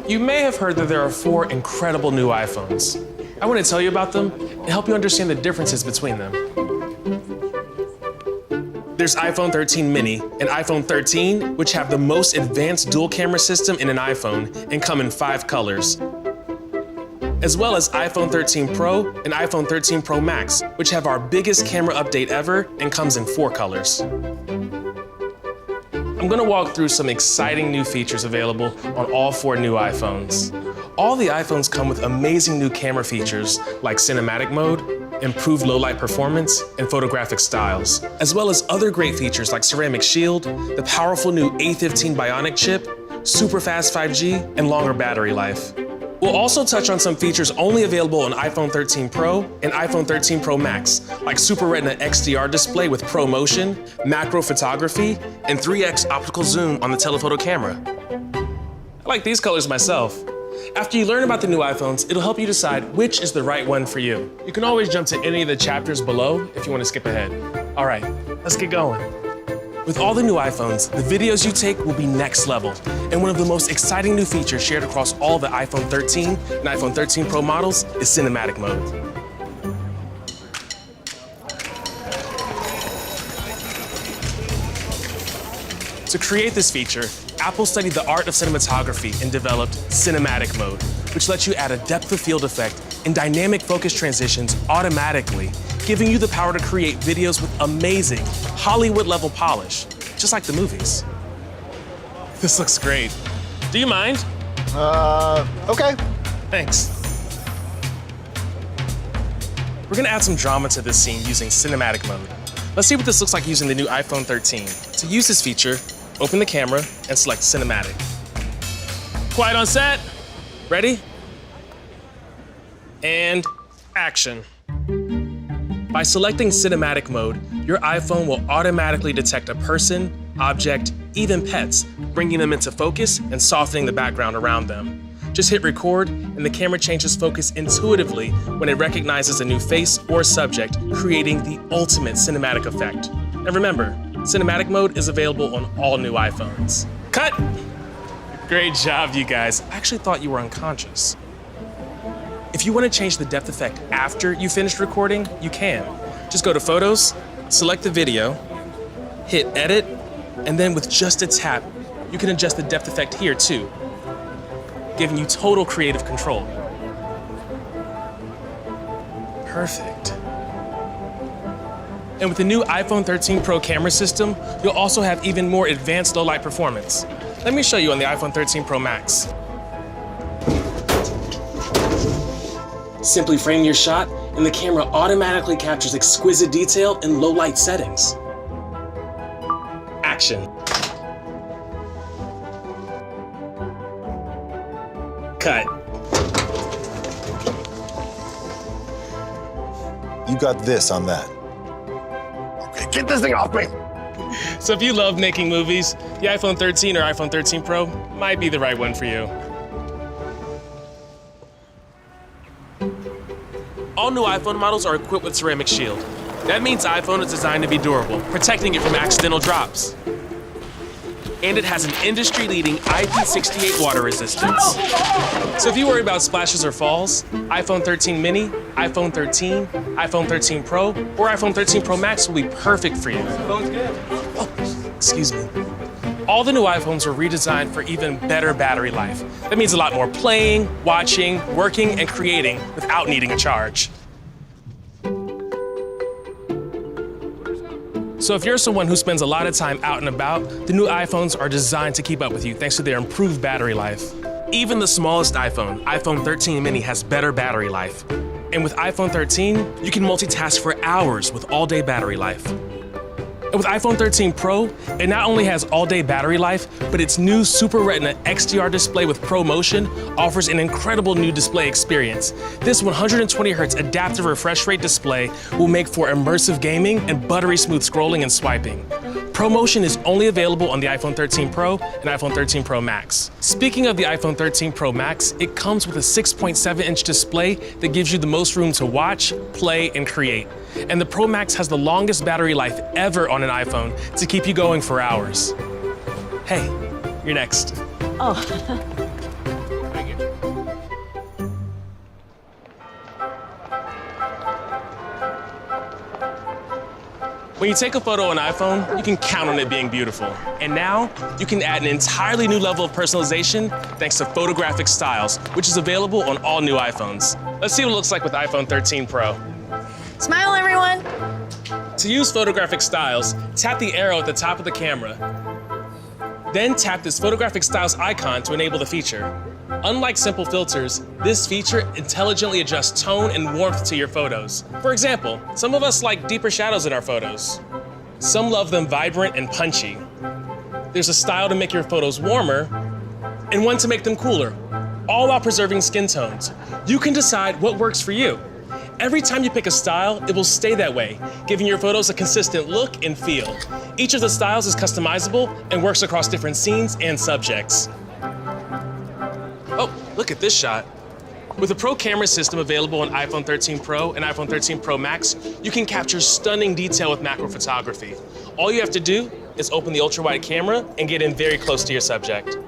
You may have heard that there are 4 incredible new iPhones. I want to tell you about them and help you understand the differences between them. There's iPhone 13 mini and iPhone 13, which have the most advanced dual camera system in an iPhone and come in 5 colors. As well as iPhone 13 Pro and iPhone 13 Pro Max, which have our biggest camera update ever and comes in 4 colors. I'm gonna walk through some exciting new features available on all 4 new iPhones. All the iPhones come with amazing new camera features like cinematic mode, improved low light performance, and photographic styles, as well as other great features like ceramic shield, the powerful new A15 Bionic chip, super fast 5G, and longer battery life. We'll also touch on some features only available on iPhone 13 Pro and iPhone 13 Pro Max, like Super Retina XDR display with Pro Motion, macro photography, and 3x optical zoom on the telephoto camera. I like these colors myself. After you learn about the new iPhones, it'll help you decide which is the right one for you. You can always jump to any of the chapters below if you want to skip ahead. All right, let's get going. With all the new iPhones, the videos you take will be next level. And one of the most exciting new features shared across all the iPhone 13 and iPhone 13 Pro models is cinematic mode. To create this feature, Apple studied the art of cinematography and developed cinematic mode, which lets you add a depth of field effect and dynamic focus transitions automatically, giving you the power to create videos with amazing Hollywood-level polish, just like the movies. This looks great. Do you mind? Okay. Thanks. We're gonna add some drama to this scene using cinematic mode. Let's see what this looks like using the new iPhone 13. To use this feature, open the camera and select cinematic. Quiet on set. Ready? And action. By selecting cinematic mode, your iPhone will automatically detect a person, object, even pets, bringing them into focus and softening the background around them. Just hit record, and the camera changes focus intuitively when it recognizes a new face or subject, creating the ultimate cinematic effect. And remember, cinematic mode is available on all new iPhones. Cut! Great job, you guys. I actually thought you were unconscious. If you want to change the depth effect after you finished recording, you can. Just go to Photos, select the video, hit Edit, and then with just a tap, you can adjust the depth effect here too, giving you total creative control. Perfect. And with the new iPhone 13 Pro camera system, you'll also have even more advanced low light performance. Let me show you on the iPhone 13 Pro Max. Simply frame your shot, and the camera automatically captures exquisite detail in low light settings. Action. Cut. You got this on that. Okay, get this thing off me! So if you love making movies, the iPhone 13 or iPhone 13 Pro might be the right one for you. All new iPhone models are equipped with ceramic shield. That means iPhone is designed to be durable, protecting it from accidental drops. And it has an industry-leading IP68 water resistance. So if you worry about splashes or falls, iPhone 13 mini, iPhone 13, iPhone 13 Pro, or iPhone 13 Pro Max will be perfect for you. Phone's good. Oh, excuse me. All the new iPhones were redesigned for even better battery life. That means a lot more playing, watching, working, and creating without needing a charge. So if you're someone who spends a lot of time out and about, the new iPhones are designed to keep up with you thanks to their improved battery life. Even the smallest iPhone, iPhone 13 mini, has better battery life. And with iPhone 13, you can multitask for hours with all-day battery life. And with iPhone 13 Pro, it not only has all-day battery life, but its new Super Retina XDR display with Pro Motion offers an incredible new display experience. This 120Hz adaptive refresh rate display will make for immersive gaming and buttery smooth scrolling and swiping. Pro Motion is only available on the iPhone 13 Pro and iPhone 13 Pro Max. Speaking of the iPhone 13 Pro Max, it comes with a 6.7-inch display that gives you the most room to watch, play, and create. And the Pro Max has the longest battery life ever on an iPhone to keep you going for hours. Hey, you're next. Oh. When you take a photo on an iPhone, you can count on it being beautiful. And now, you can add an entirely new level of personalization thanks to Photographic Styles, which is available on all new iPhones. Let's see what it looks like with iPhone 13 Pro. Smile, everyone. To use Photographic Styles, tap the arrow at the top of the camera. Then tap this Photographic Styles icon to enable the feature. Unlike simple filters, this feature intelligently adjusts tone and warmth to your photos. For example, some of us like deeper shadows in our photos. Some love them vibrant and punchy. There's a style to make your photos warmer and one to make them cooler, all while preserving skin tones. You can decide what works for you. Every time you pick a style, it will stay that way, giving your photos a consistent look and feel. Each of the styles is customizable and works across different scenes and subjects. Oh, look at this shot. With the Pro camera system available on iPhone 13 Pro and iPhone 13 Pro Max, you can capture stunning detail with macro photography. All you have to do is open the ultra-wide camera and get in very close to your subject.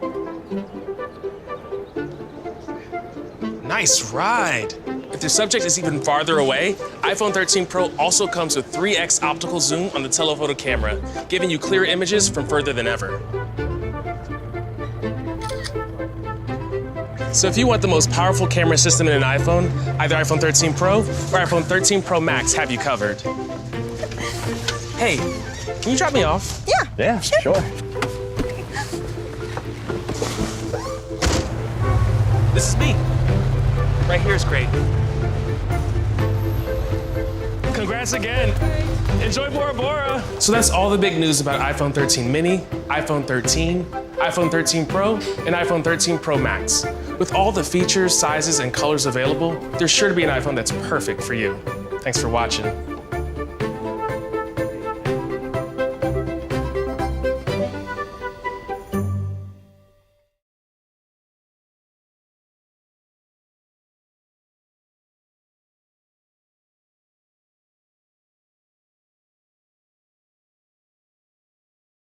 Nice ride. If your subject is even farther away, iPhone 13 Pro also comes with 3x optical zoom on the telephoto camera, giving you clearer images from further than ever. So if you want the most powerful camera system in an iPhone, either iPhone 13 Pro or iPhone 13 Pro Max have you covered. Hey, can you drop me off? Yeah, sure. This is me. Right here is great. Congrats again. Enjoy Bora Bora. So that's all the big news about iPhone 13 mini, iPhone 13, iPhone 13 Pro, and iPhone 13 Pro Max. With all the features, sizes, and colors available, there's sure to be an iPhone that's perfect for you. Thanks for watching.